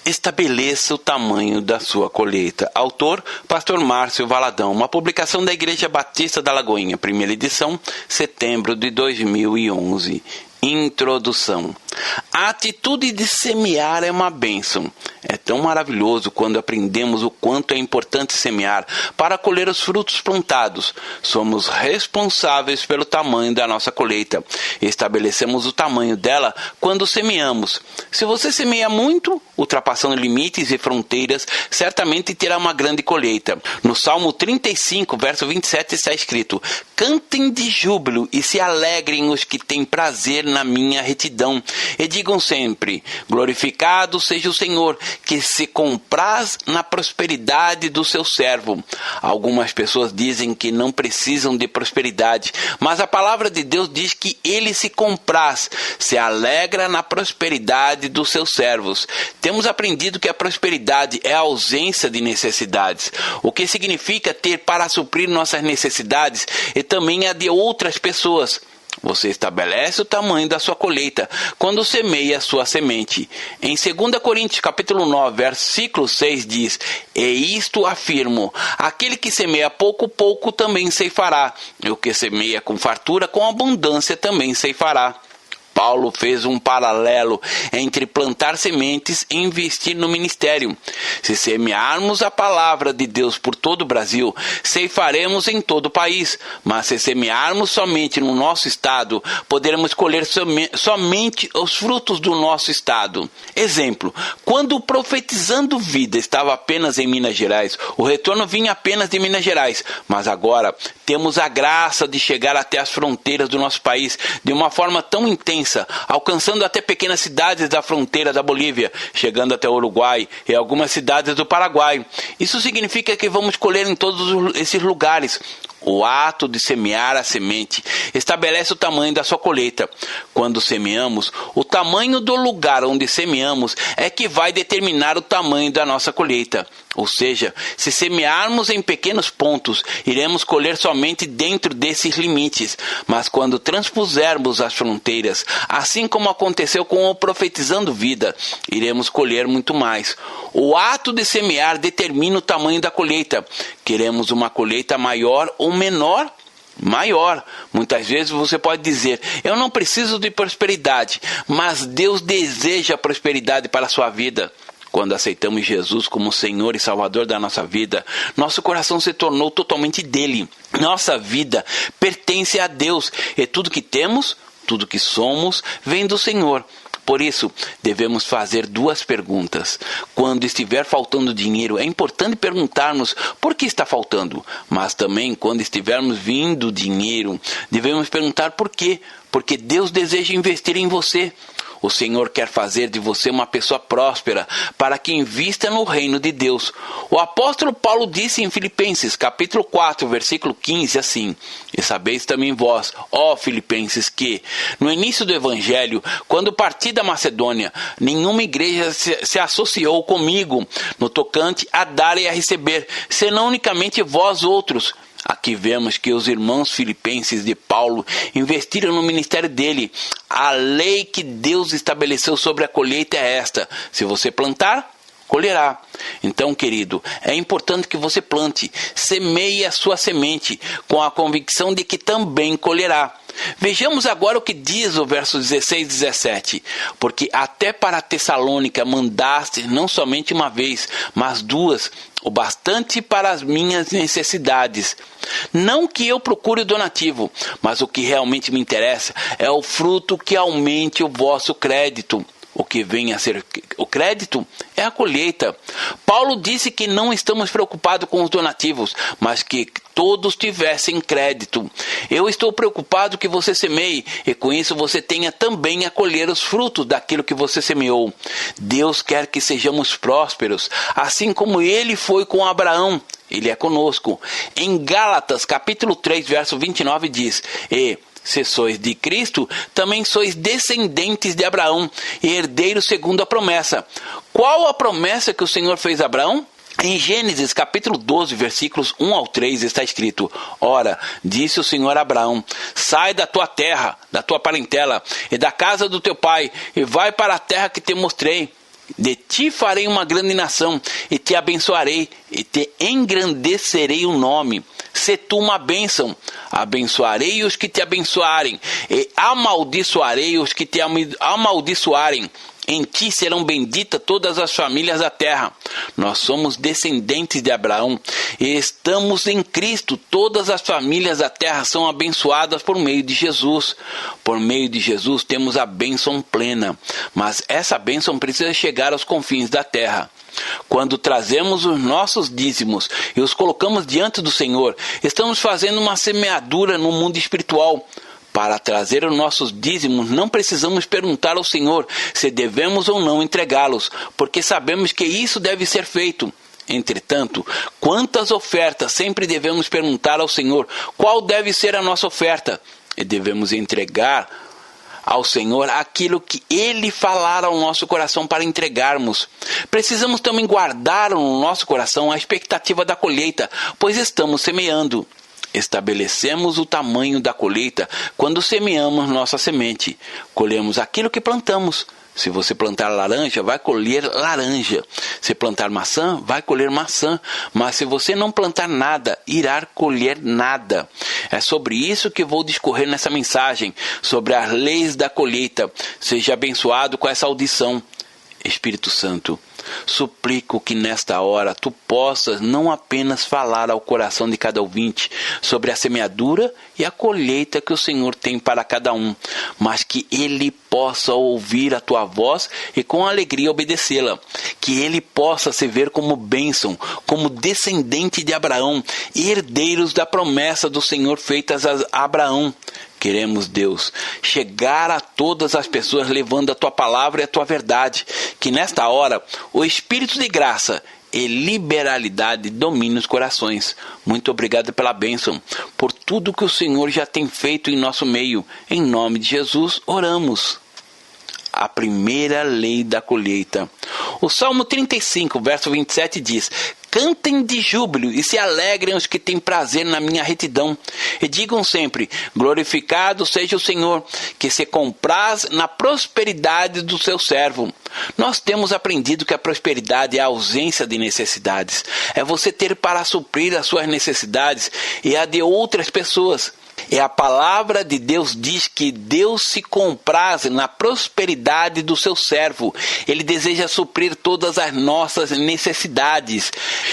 Estabeleça o tamanho da sua colheita. Autor, Pastor Márcio Valadão. Uma publicação da Igreja Batista da Lagoinha. Primeira edição, setembro de 2011. Introdução. A atitude de semear é uma bênção. É tão maravilhoso quando aprendemos o quanto é importante semear para colher os frutos plantados. Somos responsáveis pelo tamanho da nossa colheita. Estabelecemos o tamanho dela quando semeamos. Se você semeia muito, ultrapassando limites e fronteiras, certamente terá uma grande colheita. No Salmo 35, verso 27 está escrito: cantem de júbilo e se alegrem os que têm prazer na minha retidão. E digam sempre: glorificado seja o Senhor, que se compraz na prosperidade do seu servo. Algumas pessoas dizem que não precisam de prosperidade, mas a palavra de Deus diz que ele se compraz, se alegra na prosperidade dos seus servos. Temos aprendido que a prosperidade é a ausência de necessidades, o que significa ter para suprir nossas necessidades e também a de outras pessoas. Você estabelece o tamanho da sua colheita quando semeia a sua semente. Em 2 Coríntios capítulo 9, versículo 6 diz: e isto afirmo, aquele que semeia pouco, pouco também ceifará, e o que semeia com fartura, com abundância também ceifará. Paulo fez um paralelo entre plantar sementes e investir no ministério. Se semearmos a palavra de Deus por todo o Brasil, ceifaremos em todo o país. Mas se semearmos somente no nosso estado, poderemos colher somente os frutos do nosso estado. Exemplo, quando o Profetizando Vida estava apenas em Minas Gerais, o retorno vinha apenas de Minas Gerais. Mas agora temos a graça de chegar até as fronteiras do nosso país de uma forma tão intensa, alcançando até pequenas cidades da fronteira da Bolívia, chegando até o Uruguai e algumas cidades do Paraguai. Isso significa que vamos colher em todos esses lugares. O ato de semear a semente estabelece o tamanho da sua colheita. Quando semeamos, o tamanho do lugar onde semeamos é que vai determinar o tamanho da nossa colheita. Ou seja, se semearmos em pequenos pontos, iremos colher somente dentro desses limites. Mas quando transpusermos as fronteiras, assim como aconteceu com o Profetizando Vida, iremos colher muito mais. O ato de semear determina o tamanho da colheita. Queremos uma colheita maior ou menor? Maior. Muitas vezes você pode dizer: eu não preciso de prosperidade, mas Deus deseja prosperidade para a sua vida. Quando aceitamos Jesus como Senhor e Salvador da nossa vida, nosso coração se tornou totalmente dele. Nossa vida pertence a Deus e tudo que temos, tudo que somos, vem do Senhor. Por isso, devemos fazer duas perguntas. Quando estiver faltando dinheiro, é importante perguntarmos por que está faltando. Mas também, quando estivermos vindo dinheiro, devemos perguntar por quê. Porque Deus deseja investir em você. O Senhor quer fazer de você uma pessoa próspera, para que invista no reino de Deus. O apóstolo Paulo disse em Filipenses, capítulo 4, versículo 15, assim: e sabeis também vós, ó Filipenses, que, no início do Evangelho, quando parti da Macedônia, nenhuma igreja se associou comigo no tocante a dar e a receber, senão unicamente vós outros. Aqui vemos que os irmãos filipenses de Paulo investiram no ministério dele. A lei que Deus estabeleceu sobre a colheita é esta: se você plantar, colherá. Então, querido, é importante que você plante, semeie a sua semente, com a convicção de que também colherá. Vejamos agora o que diz o verso 16 e 17. Porque até para Tessalônica mandaste não somente uma vez, mas duas, o bastante para as minhas necessidades. Não que eu procure o donativo, mas o que realmente me interessa é o fruto que aumente o vosso crédito. O que vem a ser o crédito é a colheita. Paulo disse que não estamos preocupados com os donativos, mas que todos tivessem crédito. Eu estou preocupado que você semeie e com isso você tenha também a colher os frutos daquilo que você semeou. Deus quer que sejamos prósperos, assim como ele foi com Abraão. Ele é conosco. Em Gálatas, capítulo 3, verso 29 diz: e se sois de Cristo, também sois descendentes de Abraão e herdeiros segundo a promessa. Qual a promessa que o Senhor fez a Abraão? Em Gênesis capítulo 12, versículos 1 ao 3 está escrito: ora, disse o Senhor a Abraão: sai da tua terra, da tua parentela e da casa do teu pai e vai para a terra que te mostrei. De ti farei uma grande nação, e te abençoarei, e te engrandecerei o nome. Se tu uma bênção, abençoarei os que te abençoarem, e amaldiçoarei os que te amaldiçoarem. Em ti serão benditas todas as famílias da terra. Nós somos descendentes de Abraão e estamos em Cristo. Todas as famílias da terra são abençoadas por meio de Jesus. Por meio de Jesus temos a bênção plena, mas essa bênção precisa chegar aos confins da terra. Quando trazemos os nossos dízimos e os colocamos diante do Senhor, estamos fazendo uma semeadura no mundo espiritual. Para trazer os nossos dízimos, não precisamos perguntar ao Senhor se devemos ou não entregá-los, porque sabemos que isso deve ser feito. Entretanto, quantas ofertas sempre devemos perguntar ao Senhor qual deve ser a nossa oferta? E devemos entregar ao Senhor aquilo que Ele falar ao nosso coração para entregarmos. Precisamos também guardar no nosso coração a expectativa da colheita, pois estamos semeando. Estabelecemos o tamanho da colheita quando semeamos nossa semente. Colhemos aquilo que plantamos. Se você plantar laranja, vai colher laranja. Se plantar maçã, vai colher maçã. Mas se você não plantar nada, irá colher nada. É sobre isso que vou discorrer nessa mensagem, sobre as leis da colheita. Seja abençoado com essa audição. Espírito Santo, suplico que nesta hora tu possas não apenas falar ao coração de cada ouvinte sobre a semeadura e a colheita que o Senhor tem para cada um, mas que ele possa ouvir a tua voz e com alegria obedecê-la, que ele possa se ver como bênção, como descendente de Abraão e herdeiros da promessa do Senhor feitas a Abraão. Queremos, Deus, chegar a todas as pessoas levando a Tua palavra e a Tua verdade. Que nesta hora o Espírito de graça e liberalidade domine os corações. Muito obrigado pela bênção, por tudo que o Senhor já tem feito em nosso meio. Em nome de Jesus, oramos. A primeira lei da colheita. O Salmo 35, verso 27 diz: cantem de júbilo e se alegrem os que têm prazer na minha retidão. E digam sempre: glorificado seja o Senhor, que se compraz na prosperidade do seu servo. Nós temos aprendido que a prosperidade é a ausência de necessidades. É você ter para suprir as suas necessidades e a de outras pessoas. E a palavra de Deus diz que Deus se compraz na prosperidade do seu servo. Ele deseja suprir todas as nossas necessidades.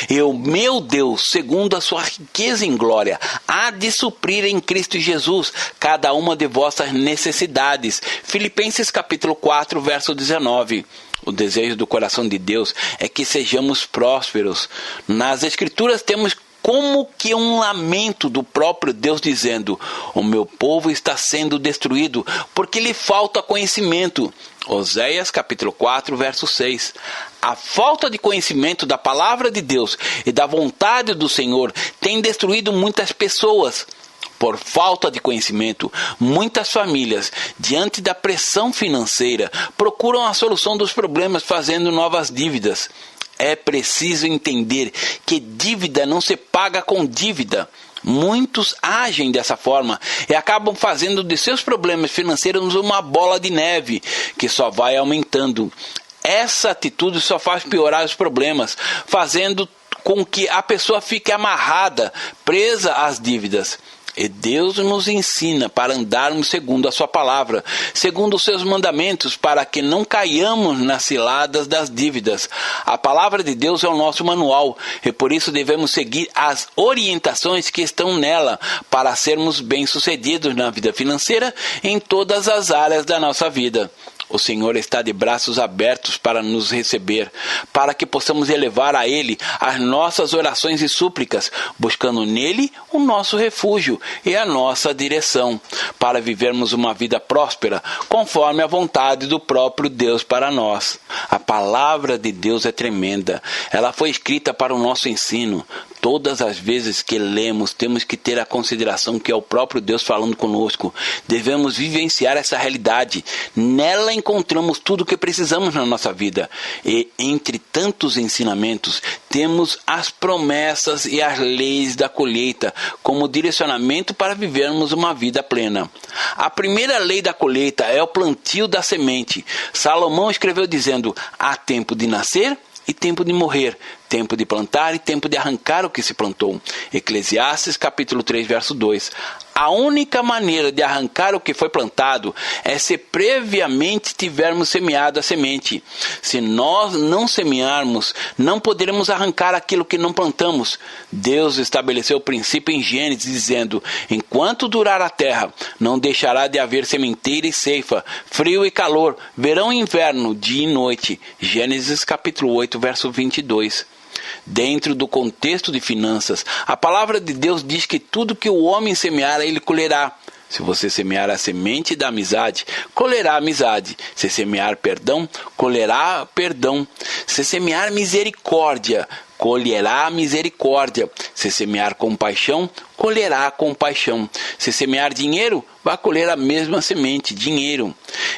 E o meu Deus, segundo a sua riqueza em glória, há de suprir em Cristo Jesus cada uma de vossas necessidades. Filipenses capítulo 4, verso 19. O desejo do coração de Deus é que sejamos prósperos. Nas Escrituras temos como que um lamento do próprio Deus dizendo: o meu povo está sendo destruído porque lhe falta conhecimento. Oséias capítulo 4, verso 6. A falta de conhecimento da palavra de Deus e da vontade do Senhor tem destruído muitas pessoas. Por falta de conhecimento, muitas famílias, diante da pressão financeira, procuram a solução dos problemas fazendo novas dívidas. É preciso entender que dívida não se paga com dívida. Muitos agem dessa forma e acabam fazendo de seus problemas financeiros uma bola de neve que só vai aumentando. Essa atitude só faz piorar os problemas, fazendo com que a pessoa fique amarrada, presa às dívidas. E Deus nos ensina para andarmos segundo a sua palavra, segundo os seus mandamentos, para que não caiamos nas ciladas das dívidas. A palavra de Deus é o nosso manual e por isso devemos seguir as orientações que estão nela para sermos bem-sucedidos na vida financeira e em todas as áreas da nossa vida. O Senhor está de braços abertos para nos receber, para que possamos elevar a Ele as nossas orações e súplicas, buscando nele o nosso refúgio e a nossa direção, para vivermos uma vida próspera, conforme a vontade do próprio Deus para nós. A palavra de Deus é tremenda, ela foi escrita para o nosso ensino. Todas as vezes que lemos, temos que ter a consideração que é o próprio Deus falando conosco. Devemos vivenciar essa realidade. Nela encontramos tudo o que precisamos na nossa vida. E entre tantos ensinamentos, temos as promessas e as leis da colheita como direcionamento para vivermos uma vida plena. A primeira lei da colheita é o plantio da semente. Salomão escreveu dizendo: há tempo de nascer e tempo de morrer, tempo de plantar e tempo de arrancar o que se plantou. Eclesiastes capítulo 3, verso 2. A única maneira de arrancar o que foi plantado é se previamente tivermos semeado a semente. Se nós não semearmos, não poderemos arrancar aquilo que não plantamos. Deus estabeleceu o princípio em Gênesis, dizendo: enquanto durar a terra, não deixará de haver sementeira e ceifa, frio e calor, verão e inverno, dia e noite. Gênesis capítulo 8, verso 22. Dentro do contexto de finanças, a palavra de Deus diz que tudo que o homem semear, ele colherá. Se você semear a semente da amizade, colherá amizade. Se semear perdão, colherá perdão. Se semear misericórdia, colherá misericórdia. Se semear compaixão, colherá compaixão. Se semear dinheiro, vai colher a mesma semente, dinheiro.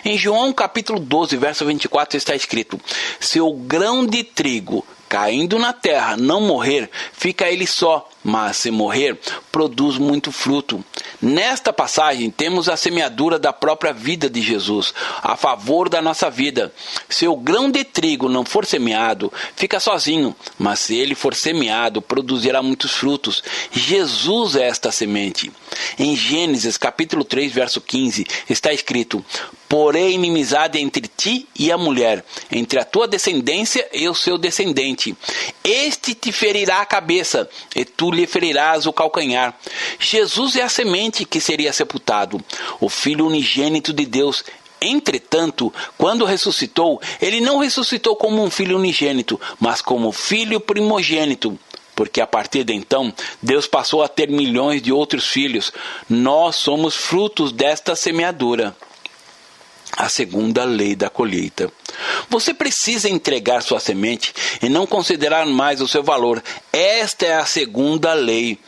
Em João capítulo 12, verso 24 está escrito: se o grão de trigo caindo na terra não morrer, fica ele só, mas se morrer, produz muito fruto. Nesta passagem temos a semeadura da própria vida de Jesus, a favor da nossa vida. Se o grão de trigo não for semeado, fica sozinho, mas se ele for semeado, produzirá muitos frutos. Jesus é esta semente. Em Gênesis capítulo 3, verso 15, está escrito: porém inimizade entre ti e a mulher, entre a tua descendência e o seu descendente. Este te ferirá a cabeça, e tu lhe ferirás o calcanhar. Jesus é a semente que seria sepultado, o Filho unigênito de Deus. Entretanto, quando ressuscitou, ele não ressuscitou como um filho unigênito, mas como filho primogênito. Porque a partir de então, Deus passou a ter milhões de outros filhos. Nós somos frutos desta semeadura. A segunda lei da colheita. Você precisa entregar sua semente e não considerar mais o seu valor. Esta é a segunda lei.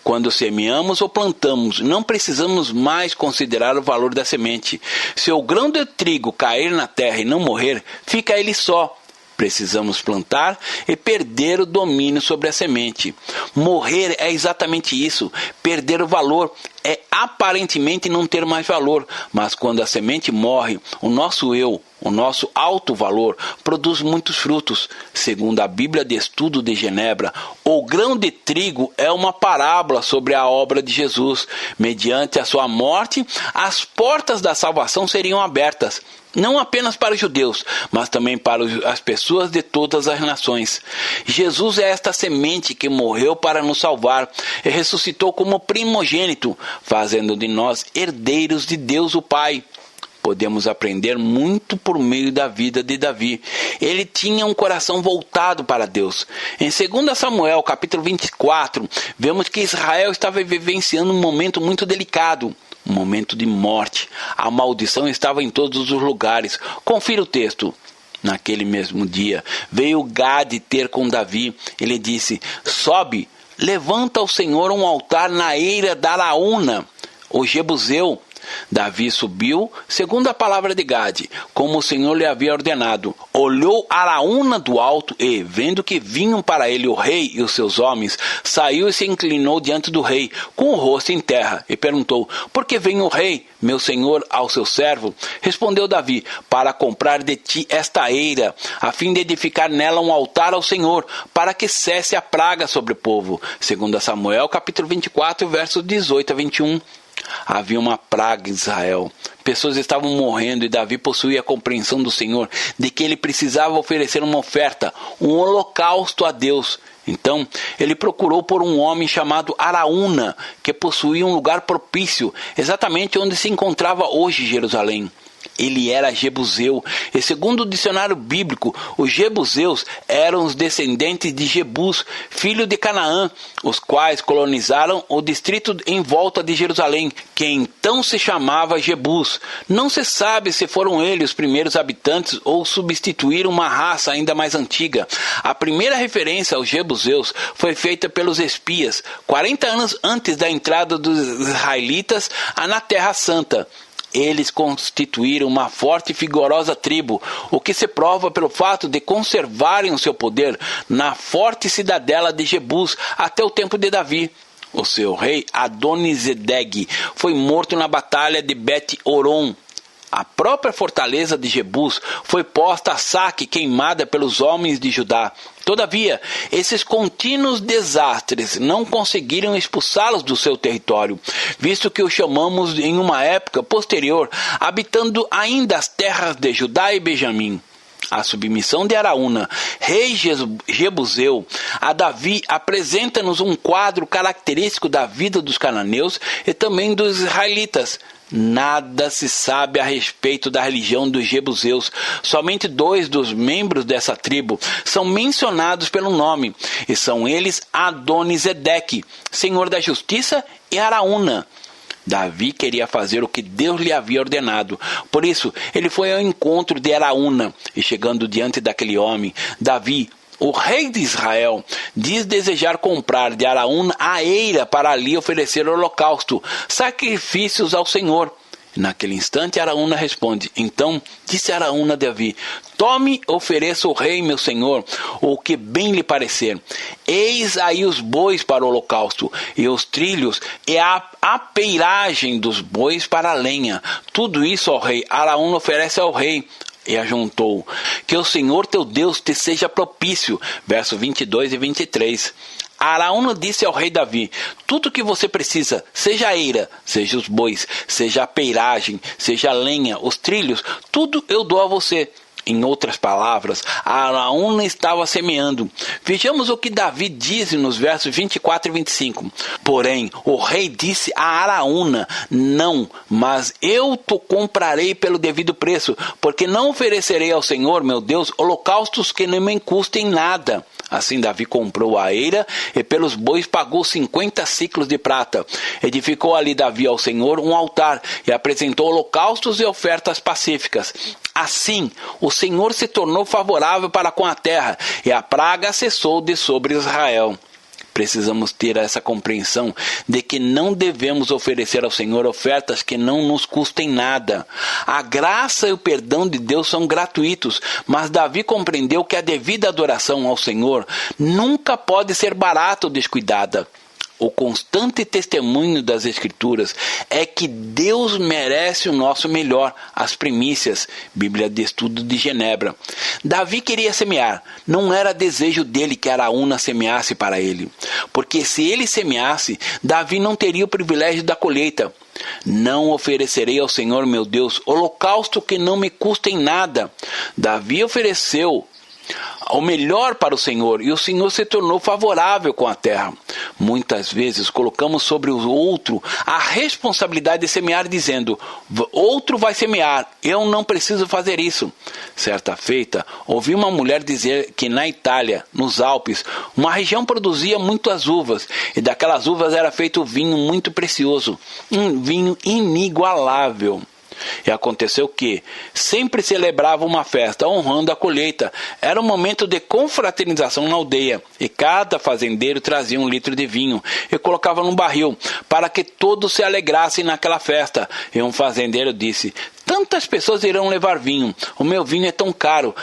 Quando semeamos ou plantamos, não precisamos mais considerar o valor da semente. Se o grão de trigo cair na terra e não morrer, fica ele só. Precisamos plantar e perder o domínio sobre a semente. Morrer é exatamente isso. Perder o valor é aparentemente não ter mais valor. Mas quando a semente morre, o nosso eu, o nosso alto valor, produz muitos frutos. Segundo a Bíblia de Estudo de Genebra, o grão de trigo é uma parábola sobre a obra de Jesus. Mediante a sua morte, as portas da salvação seriam abertas. Não apenas para os judeus, mas também para as pessoas de todas as nações. Jesus é esta semente que morreu para nos salvar e ressuscitou como primogênito, fazendo de nós herdeiros de Deus o Pai. Podemos aprender muito por meio da vida de Davi. Ele tinha um coração voltado para Deus. Em 2 Samuel, capítulo 24, vemos que Israel estava vivenciando um momento muito delicado. Um momento de morte. A maldição estava em todos os lugares. Confira o texto. Naquele mesmo dia, veio Gade ter com Davi. Ele disse: sobe, levanta ao Senhor um altar na eira da Araúna, o Jebuseu. Davi subiu, segundo a palavra de Gade, como o Senhor lhe havia ordenado. Olhou Araúna do alto e, vendo que vinham para ele o rei e os seus homens, saiu e se inclinou diante do rei, com o rosto em terra, e perguntou: por que vem o rei, meu senhor, ao seu servo? Respondeu Davi: para comprar de ti esta eira, a fim de edificar nela um altar ao Senhor, para que cesse a praga sobre o povo. 2 Samuel, capítulo 24, versos 18 a 21. Havia uma praga em Israel. Pessoas estavam morrendo e Davi possuía a compreensão do Senhor de que ele precisava oferecer uma oferta, um holocausto a Deus. Então, ele procurou por um homem chamado Araúna, que possuía um lugar propício, exatamente onde se encontrava hoje Jerusalém. Ele era jebuseu, e segundo o dicionário bíblico, os jebuseus eram os descendentes de Jebus, filho de Canaã, os quais colonizaram o distrito em volta de Jerusalém, que então se chamava Jebus. Não se sabe se foram eles os primeiros habitantes ou substituíram uma raça ainda mais antiga. A primeira referência aos jebuseus foi feita pelos espias, 40 anos antes da entrada dos israelitas na Terra Santa. Eles constituíram uma forte e vigorosa tribo, o que se prova pelo fato de conservarem o seu poder na forte cidadela de Jebus até o tempo de Davi. O seu rei Adonizedeg foi morto na batalha de Bet-Horon. A própria fortaleza de Jebus foi posta a saque e queimada pelos homens de Judá. Todavia, esses contínuos desastres não conseguiram expulsá-los do seu território, visto que os chamamos em uma época posterior, habitando ainda as terras de Judá e Benjamim. A submissão de Araúna, rei jebuseu, a Davi apresenta-nos um quadro característico da vida dos cananeus e também dos israelitas. Nada se sabe a respeito da religião dos jebuseus. Somente 2 dos membros dessa tribo são mencionados pelo nome, e são eles Adonisedeque, senhor da justiça, e Araúna. Davi queria fazer o que Deus lhe havia ordenado. Por isso, ele foi ao encontro de Araúna, e chegando diante daquele homem, Davi, o rei de Israel, diz desejar comprar de Araúna a eira para ali oferecer holocausto, sacrifícios ao Senhor. Naquele instante, Araúna responde. Então disse Araúna a Davi: tome, ofereça ao rei meu senhor o que bem lhe parecer. Eis aí os bois para o holocausto, e os trilhos, e a apeiragem dos bois para a lenha. Tudo isso ao rei. Araúna oferece ao rei. E ajuntou: que o Senhor teu Deus te seja propício. Verso 22 e 23. Araúna disse ao rei Davi: tudo que você precisa, seja a eira, seja os bois, seja a peiragem, seja a lenha, os trilhos, tudo eu dou a você. Em outras palavras, Araúna estava semeando. Vejamos o que Davi diz nos versos 24 e 25. Porém, o rei disse a Araúna: não, mas eu te comprarei pelo devido preço, porque não oferecerei ao Senhor, meu Deus, holocaustos que não me custem nada. Assim Davi comprou a eira e pelos bois pagou 50 siclos de prata. Edificou ali Davi ao Senhor um altar e apresentou holocaustos e ofertas pacíficas. Assim, o Senhor se tornou favorável para com a terra e a praga cessou de sobre Israel. Precisamos ter essa compreensão de que não devemos oferecer ao Senhor ofertas que não nos custem nada. A graça e o perdão de Deus são gratuitos, mas Davi compreendeu que a devida adoração ao Senhor nunca pode ser barata ou descuidada. O constante testemunho das Escrituras é que Deus merece o nosso melhor, as primícias, Bíblia de Estudo de Genebra. Davi queria semear, não era desejo dele que Araúna semeasse para ele, porque se ele semeasse, Davi não teria o privilégio da colheita. Não oferecerei ao Senhor meu Deus holocausto que não me custe em nada. Davi ofereceu o melhor para o Senhor, e o Senhor se tornou favorável com a terra. Muitas vezes colocamos sobre o outro a responsabilidade de semear, dizendo: outro vai semear, eu não preciso fazer isso. Certa feita, ouvi uma mulher dizer que na Itália, nos Alpes, uma região produzia muitas uvas, e daquelas uvas era feito vinho muito precioso, um vinho inigualável. E aconteceu que sempre celebrava uma festa honrando a colheita. Era um momento de confraternização na aldeia, e cada fazendeiro trazia 1 litro de vinho e colocava num barril para que todos se alegrassem naquela festa. E um fazendeiro disse: tantas pessoas irão levar vinho, o meu vinho é tão caro,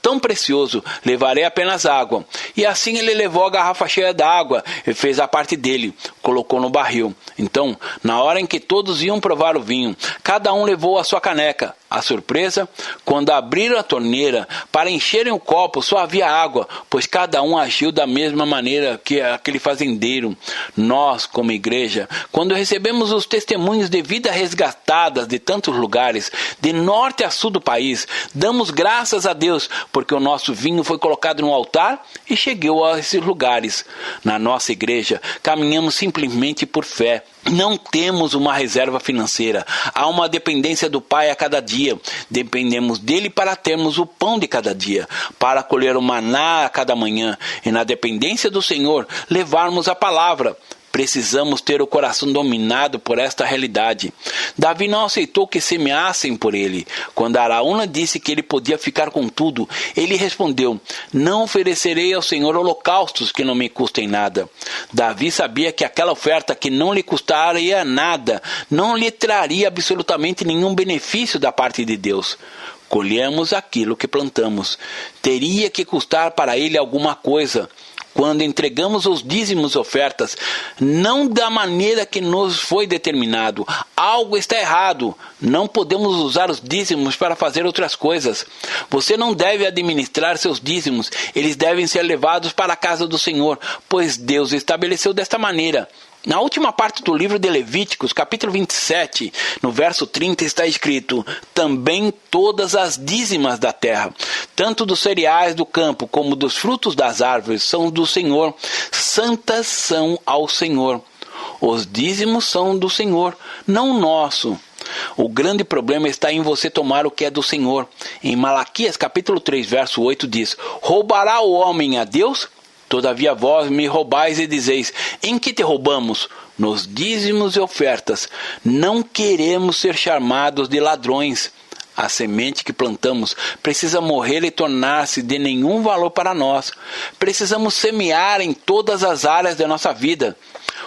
tão precioso, levarei apenas água. E assim ele levou a garrafa cheia d'água e fez a parte dele, colocou no barril. Então, na hora em que todos iam provar o vinho, cada um levou a sua caneca. A surpresa, quando abriram a torneira para encherem o copo, só havia água, pois cada um agiu da mesma maneira que aquele fazendeiro. Nós, como igreja, quando recebemos os testemunhos de vida resgatadas de tantos lugares, de norte a sul do país. Damos graças a Deus, porque o nosso vinho foi colocado no altar e chegou a esses lugares. Na nossa igreja, caminhamos simplesmente por fé. Não temos uma reserva financeira. Há uma dependência do Pai a cada dia. Dependemos dele para termos o pão de cada dia, para colher o maná a cada manhã, e na dependência do Senhor, levarmos a palavra. Precisamos ter o coração dominado por esta realidade. Davi não aceitou que semeassem por ele. Quando Araúna disse que ele podia ficar com tudo, ele respondeu: não oferecerei ao Senhor holocaustos que não me custem nada. Davi sabia que aquela oferta que não lhe custaria nada, não lhe traria absolutamente nenhum benefício da parte de Deus. Colhemos aquilo que plantamos. Teria que custar para ele alguma coisa. Quando entregamos os dízimos e ofertas, não da maneira que nos foi determinado, algo está errado. Não podemos usar os dízimos para fazer outras coisas. Você não deve administrar seus dízimos, eles devem ser levados para a casa do Senhor, pois Deus estabeleceu desta maneira. Na última parte do livro de Levíticos, capítulo 27, no verso 30, está escrito: também todas as dízimas da terra, tanto dos cereais do campo como dos frutos das árvores, são do Senhor, santas são ao Senhor. Os dízimos são do Senhor, não nosso. O grande problema está em você tomar o que é do Senhor. Em Malaquias, capítulo 3, verso 8, diz: roubará o homem a Deus? Todavia vós me roubais e dizeis: em que te roubamos? Nos dízimos e ofertas. Não queremos ser chamados de ladrões. A semente que plantamos precisa morrer e tornar-se de nenhum valor para nós. Precisamos semear em todas as áreas da nossa vida.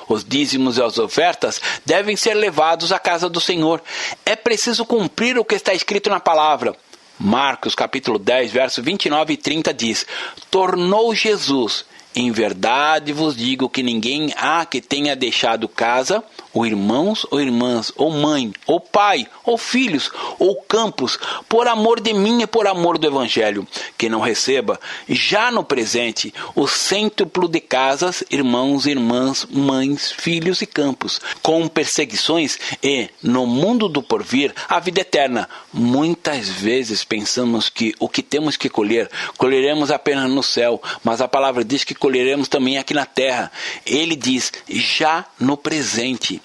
Os dízimos e as ofertas devem ser levados à casa do Senhor. É preciso cumprir o que está escrito na palavra. Marcos capítulo 10, verso 29 e 30 diz: tornou Jesus: em verdade vos digo que ninguém há que tenha deixado casa, ou irmãos, ou irmãs, ou mãe, ou pai, ou filhos, ou campos, por amor de mim e por amor do Evangelho, que não receba, já no presente, o cêntuplo de casas, irmãos, irmãs, mães, filhos e campos, com perseguições e, no mundo do porvir, a vida eterna. Muitas vezes pensamos que o que temos que colher, colheremos apenas no céu, mas a palavra diz que colheremos também aqui na terra. Ele diz: já no presente.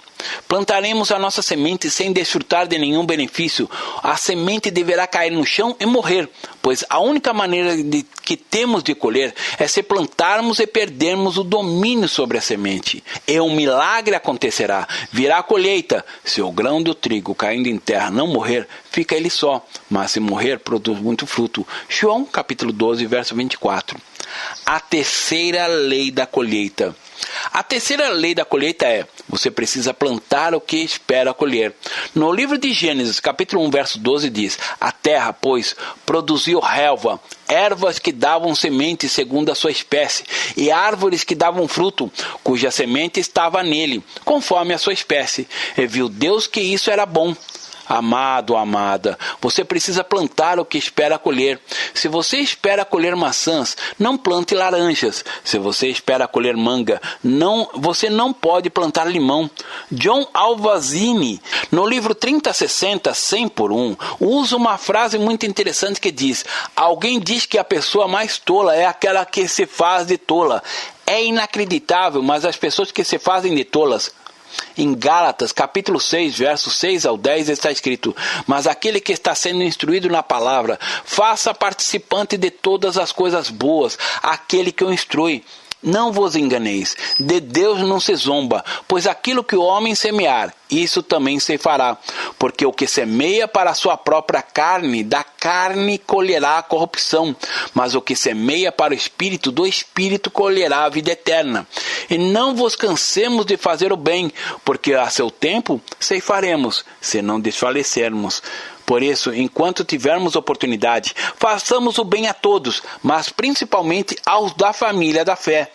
Plantaremos a nossa semente sem desfrutar de nenhum benefício. A semente deverá cair no chão e morrer, pois a única maneira que temos de colher é se plantarmos e perdermos o domínio sobre a semente. E um milagre acontecerá. Virá a colheita. Se o grão do trigo caindo em terra não morrer, fica ele só, mas se morrer, produz muito fruto. João capítulo 12, verso 24. A terceira lei da colheita. A terceira lei da colheita é: você precisa plantar o que espera colher. No livro de Gênesis, capítulo 1, verso 12, diz: a terra, pois, produziu relva, ervas que davam semente segundo a sua espécie, e árvores que davam fruto, cuja semente estava nele, conforme a sua espécie. E viu Deus que isso era bom. Amado, amada, você precisa plantar o que espera colher. Se você espera colher maçãs, não plante laranjas. Se você espera colher manga, você não pode plantar limão. John Alvazini, no livro 3060, 100 por 1, usa uma frase muito interessante que diz: alguém diz que a pessoa mais tola é aquela que se faz de tola. É inacreditável, mas as pessoas que se fazem de tolas. Em Gálatas, capítulo 6, versos 6 ao 10, está escrito: mas aquele que está sendo instruído na palavra, faça participante de todas as coisas boas, aquele que o instrui. Não vos enganeis, de Deus não se zomba, pois aquilo que o homem semear, isso também se fará. Porque o que semeia para a sua própria carne, da carne colherá a corrupção, mas o que semeia para o Espírito, do Espírito colherá a vida eterna. E não vos cansemos de fazer o bem, porque a seu tempo ceifaremos, se não desfalecermos. Por isso, enquanto tivermos oportunidade, façamos o bem a todos, mas principalmente aos da família da fé.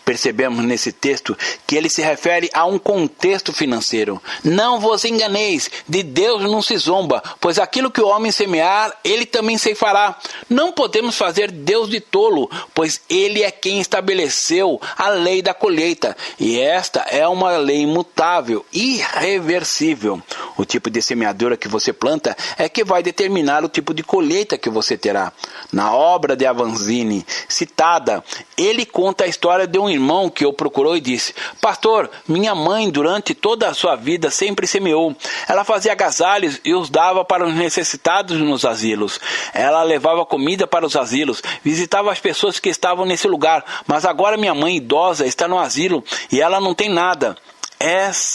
Percebemos nesse texto que ele se refere a um contexto financeiro. Não vos enganeis, de Deus não se zomba, pois aquilo que o homem semear, ele também ceifará. Não podemos fazer Deus de tolo, pois ele é quem estabeleceu a lei da colheita, e esta é uma lei imutável, irreversível. O tipo de semeadura que você planta é que vai determinar o tipo de colheita que você terá. Na obra de Avanzini, citada, ele conta a história de um irmão que o procurou e disse: pastor, minha mãe durante toda a sua vida sempre semeou. Ela fazia agasalhos e os dava para os necessitados nos asilos. Ela levava comida para os asilos, visitava as pessoas que estavam nesse lugar, mas agora minha mãe idosa está no asilo e ela não tem nada.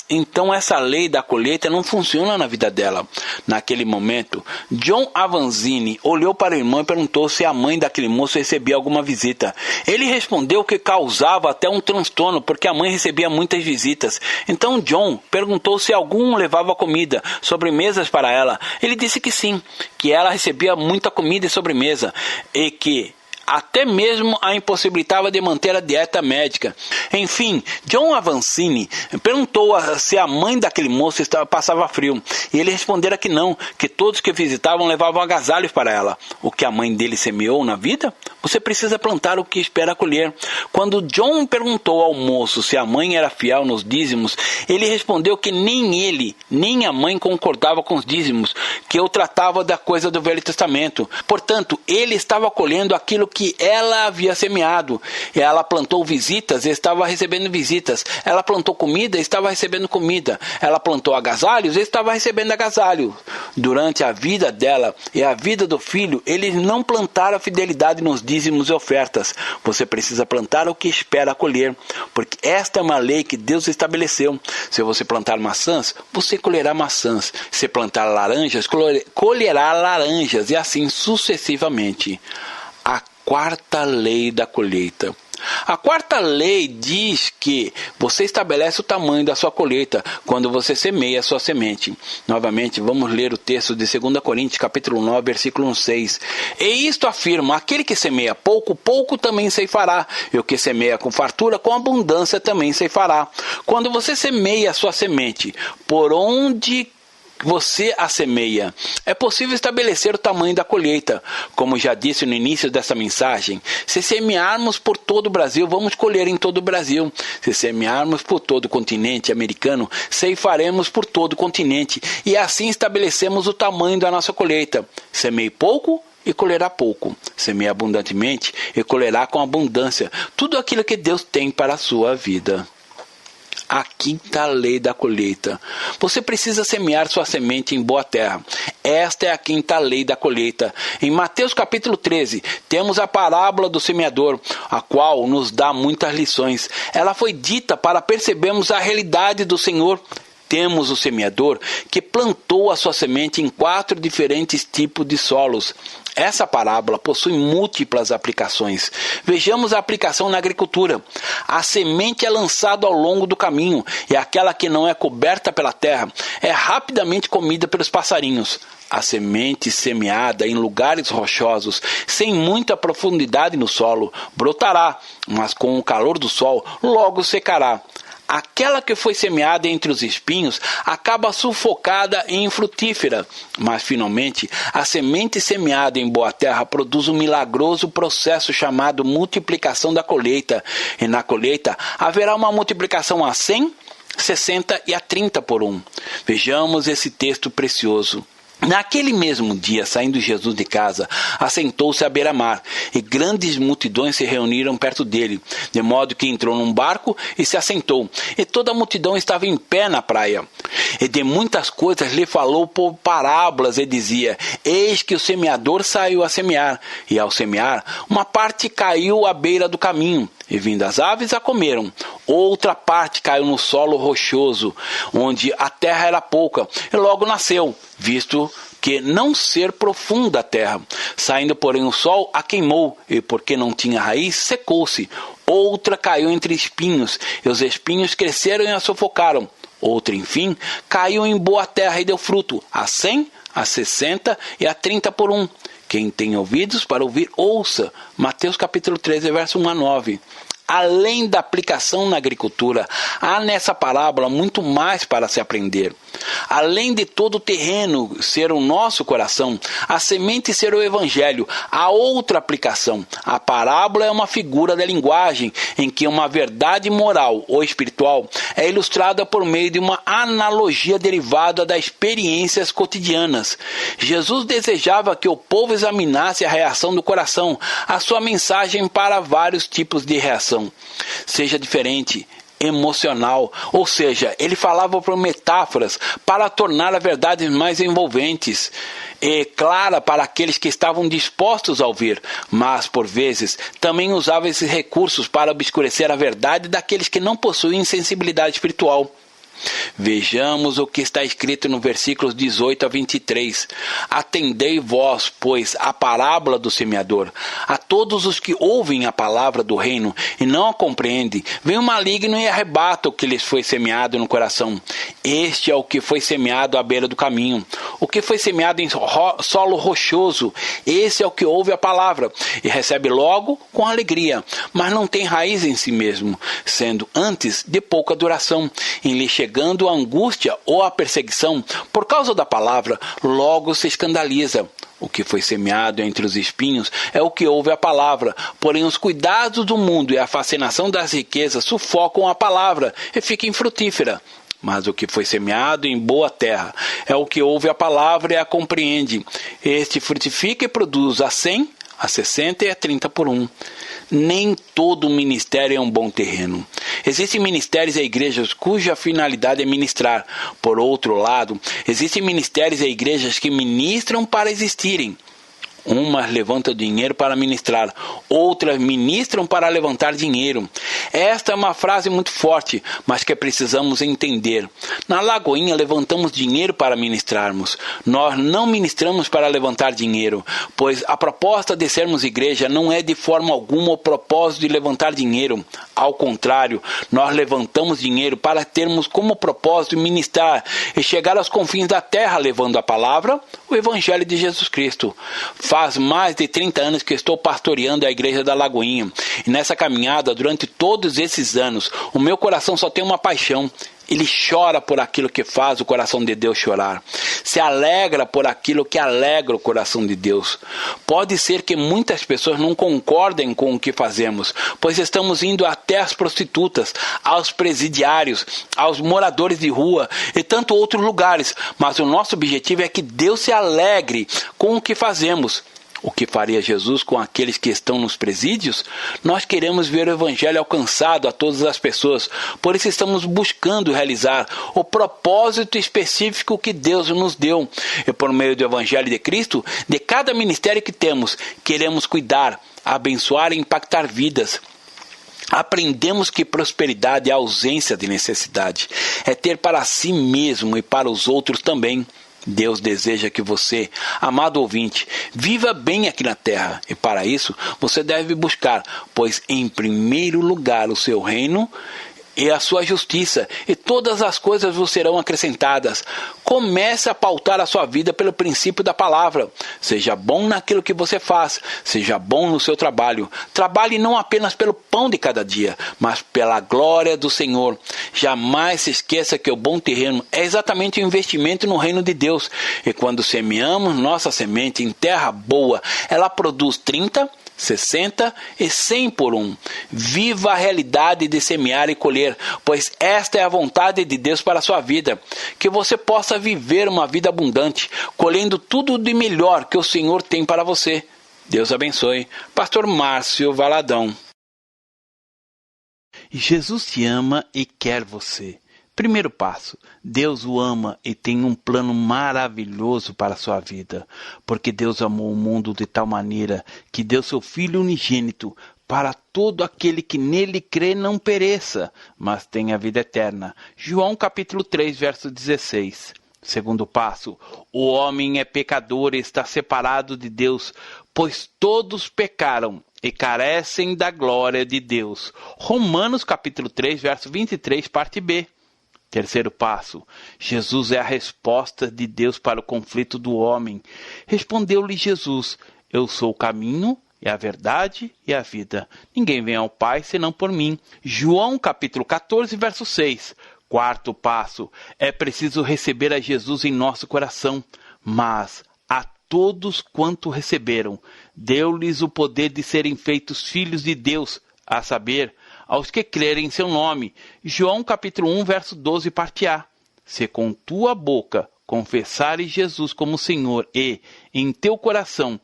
Então essa lei da colheita não funciona na vida dela. Naquele momento, John Avanzini olhou para o irmão e perguntou se a mãe daquele moço recebia alguma visita. Ele respondeu que causava até um transtorno, porque a mãe recebia muitas visitas. Então John perguntou se algum levava comida, sobremesas para ela. Ele disse que sim, que ela recebia muita comida e sobremesa, e que até mesmo a impossibilitava de manter a dieta médica. Enfim, John Avanzini perguntou se a mãe daquele moço passava frio. E ele respondera que não, que todos que visitavam levavam agasalhos para ela. O que a mãe dele semeou na vida? Você precisa plantar o que espera colher. Quando John perguntou ao moço se a mãe era fiel nos dízimos, ele respondeu que nem ele, nem a mãe concordava com os dízimos, que eu tratava da coisa do Velho Testamento. Portanto, ele estava colhendo aquilo que ela havia semeado. Ela plantou visitas e estava recebendo visitas. Ela plantou comida e estava recebendo comida. Ela plantou agasalhos e estava recebendo agasalhos. Durante a vida dela e a vida do filho, eles não plantaram a fidelidade nos dízimos e ofertas. Você precisa plantar o que espera colher, porque esta é uma lei que Deus estabeleceu. Se você plantar maçãs, você colherá maçãs. Se plantar laranjas, colherá laranjas, e assim sucessivamente. A quarta lei da colheita. A quarta lei diz que você estabelece o tamanho da sua colheita quando você semeia a sua semente. Novamente, vamos ler o texto de 2 Coríntios, capítulo 9, versículo 6. E isto afirma: aquele que semeia pouco, pouco também ceifará, e o que semeia com fartura, com abundância também ceifará. Quando você semeia a sua semente, por onde você a semeia, é possível estabelecer o tamanho da colheita. Como já disse no início dessa mensagem, se semearmos por todo o Brasil, vamos colher em todo o Brasil. Se semearmos por todo o continente americano, ceifaremos por todo o continente. E assim estabelecemos o tamanho da nossa colheita. Semeie pouco e colherá pouco. Semeie abundantemente e colherá com abundância tudo aquilo que Deus tem para a sua vida. A quinta lei da colheita. Você precisa semear sua semente em boa terra. Esta é a quinta lei da colheita. Em Mateus capítulo 13, temos a parábola do semeador, a qual nos dá muitas lições. Ela foi dita para percebermos a realidade do Senhor. Temos o semeador que plantou a sua semente em 4 diferentes tipos de solos. Essa parábola possui múltiplas aplicações. Vejamos a aplicação na agricultura. A semente é lançada ao longo do caminho, e aquela que não é coberta pela terra é rapidamente comida pelos passarinhos. A semente semeada em lugares rochosos, sem muita profundidade no solo, brotará, mas com o calor do sol logo secará. Aquela que foi semeada entre os espinhos acaba sufocada e infrutífera, mas finalmente a semente semeada em boa terra produz um milagroso processo chamado multiplicação da colheita, e na colheita haverá uma multiplicação a 100, 60 e a 30 por 1. Vejamos esse texto precioso. Naquele mesmo dia, saindo Jesus de casa, assentou-se à beira-mar, e grandes multidões se reuniram perto dele, de modo que entrou num barco e se assentou, e toda a multidão estava em pé na praia. E de muitas coisas lhe falou por parábolas, e dizia: eis que o semeador saiu a semear, e ao semear, uma parte caiu à beira do caminho, e vindo as aves a comeram. Outra parte caiu no solo rochoso, onde a terra era pouca, e logo nasceu, visto que não ser profunda a terra. Saindo, porém, o sol a queimou, e porque não tinha raiz, secou-se. Outra caiu entre espinhos, e os espinhos cresceram e a sufocaram. Outra, enfim, caiu em boa terra e deu fruto, a 100, a 60 e a 30 por 1. Quem tem ouvidos para ouvir, ouça. Mateus capítulo 13, verso 1 a 9. além da aplicação na agricultura, há nessa parábola muito mais para se aprender. Além de todo o terreno ser o nosso coração, a semente ser o evangelho, há outra aplicação. A parábola é uma figura da linguagem em que uma verdade moral ou espiritual é ilustrada por meio de uma analogia derivada das experiências cotidianas. Jesus desejava que o povo examinasse a reação do coração, a sua mensagem para vários tipos de reação. Seja diferente, emocional, ou seja, ele falava por metáforas para tornar a verdade mais envolventes e clara para aqueles que estavam dispostos a ouvir, mas por vezes também usava esses recursos para obscurecer a verdade daqueles que não possuem sensibilidade espiritual. Vejamos o que está escrito no versículos 18 a 23. Atendei vós, pois, a parábola do semeador. A todos os que ouvem a palavra do reino e não a compreendem, vem o maligno e arrebata o que lhes foi semeado no coração. Este é o que foi semeado à beira do caminho. O que foi semeado em solo rochoso, esse é o que ouve a palavra e recebe logo com alegria, mas não tem raiz em si mesmo, sendo antes de pouca duração, em lhe chegando a angústia ou a perseguição por causa da palavra, logo se escandaliza. O que foi semeado entre os espinhos é o que ouve a palavra, porém os cuidados do mundo e a fascinação das riquezas sufocam a palavra e fica infrutífera. Mas o que foi semeado em boa terra é o que ouve a palavra e a compreende. Este frutifica e produz a 100, a 60 e a 30 por 1. Nem todo ministério é um bom terreno. Existem ministérios e igrejas cuja finalidade é ministrar. Por outro lado, existem ministérios e igrejas que ministram para existirem. Umas levantam dinheiro para ministrar, outras ministram para levantar dinheiro. Esta é uma frase muito forte, mas que precisamos entender. Na Lagoinha levantamos dinheiro para ministrarmos. Nós não ministramos para levantar dinheiro, pois a proposta de sermos igreja não é de forma alguma o propósito de levantar dinheiro. Ao contrário, nós levantamos dinheiro para termos como propósito ministrar e chegar aos confins da terra levando a palavra, o Evangelho de Jesus Cristo. Faz mais de 30 anos que estou pastoreando a igreja da Lagoinha. E nessa caminhada, durante todos esses anos, o meu coração só tem uma paixão. Ele chora por aquilo que faz o coração de Deus chorar. Se alegra por aquilo que alegra o coração de Deus. Pode ser que muitas pessoas não concordem com o que fazemos, pois estamos indo até as prostitutas, aos presidiários, aos moradores de rua e tanto outros lugares. Mas o nosso objetivo é que Deus se alegre com o que fazemos. O que faria Jesus com aqueles que estão nos presídios? Nós queremos ver o Evangelho alcançado a todas as pessoas, por isso estamos buscando realizar o propósito específico que Deus nos deu. E por meio do Evangelho de Cristo, de cada ministério que temos, queremos cuidar, abençoar e impactar vidas. Aprendemos que prosperidade é a ausência de necessidade, é ter para si mesmo e para os outros também. Deus deseja que você, amado ouvinte, viva bem aqui na terra e para isso você deve buscar, pois em primeiro lugar o seu reino e a sua justiça, e todas as coisas vos serão acrescentadas. Comece a pautar a sua vida pelo princípio da palavra. Seja bom naquilo que você faz, seja bom no seu trabalho. Trabalhe não apenas pelo pão de cada dia, mas pela glória do Senhor. Jamais se esqueça que o bom terreno é exatamente o investimento no reino de Deus. E quando semeamos nossa semente em terra boa, ela produz 30, 60 e 100 por 1. Viva a realidade de semear e colher, pois esta é a vontade de Deus para a sua vida. Que você possa viver uma vida abundante, colhendo tudo de melhor que o Senhor tem para você. Deus abençoe. Pastor Márcio Valadão. Jesus te ama e quer você. Primeiro passo, Deus o ama e tem um plano maravilhoso para a sua vida, porque Deus amou o mundo de tal maneira que deu seu Filho unigênito para todo aquele que nele crê não pereça, mas tenha vida eterna. João capítulo 3, verso 16. Segundo passo, o homem é pecador e está separado de Deus, pois todos pecaram e carecem da glória de Deus. Romanos capítulo 3, verso 23, parte B. Terceiro passo, Jesus é a resposta de Deus para o conflito do homem. Respondeu-lhe Jesus, eu sou o caminho é a verdade e a vida. Ninguém vem ao Pai senão por mim. João capítulo 14, verso 6. Quarto passo, é preciso receber a Jesus em nosso coração, mas a todos quanto receberam, deu-lhes o poder de serem feitos filhos de Deus, a saber, aos que crerem em seu nome. João capítulo 1, verso 12, parte A. Se com tua boca confessares Jesus como Senhor e, em teu coração,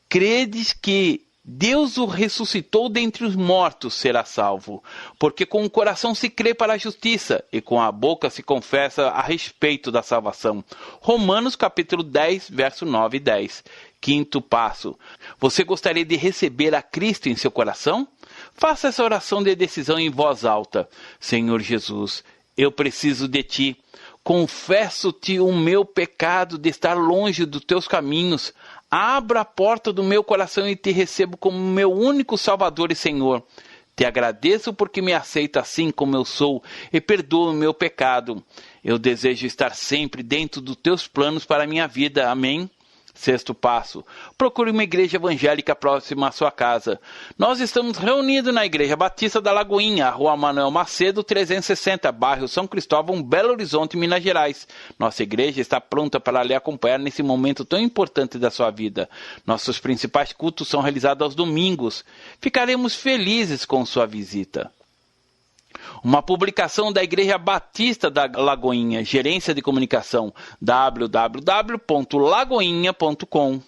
credes que Deus o ressuscitou dentre os mortos, será salvo. Porque com o coração se crê para a justiça e com a boca se confessa a respeito da salvação. Romanos capítulo 10, verso 9 e 10. Quinto passo. Você gostaria de receber a Cristo em seu coração? Faça essa oração de decisão em voz alta. Senhor Jesus, eu preciso de Ti. Confesso-te o meu pecado de estar longe dos Teus caminhos. Abra a porta do meu coração e te recebo como meu único Salvador e Senhor. Te agradeço porque me aceita assim como eu sou e perdoa o meu pecado. Eu desejo estar sempre dentro dos teus planos para a minha vida. Amém? Sexto passo. Procure uma igreja evangélica próxima à sua casa. Nós estamos reunidos na Igreja Batista da Lagoinha, Rua Manuel Macedo, 360, bairro São Cristóvão, Belo Horizonte, Minas Gerais. Nossa igreja está pronta para lhe acompanhar nesse momento tão importante da sua vida. Nossos principais cultos são realizados aos domingos. Ficaremos felizes com sua visita. Uma publicação da Igreja Batista da Lagoinha, Gerência de Comunicação, www.lagoinha.com.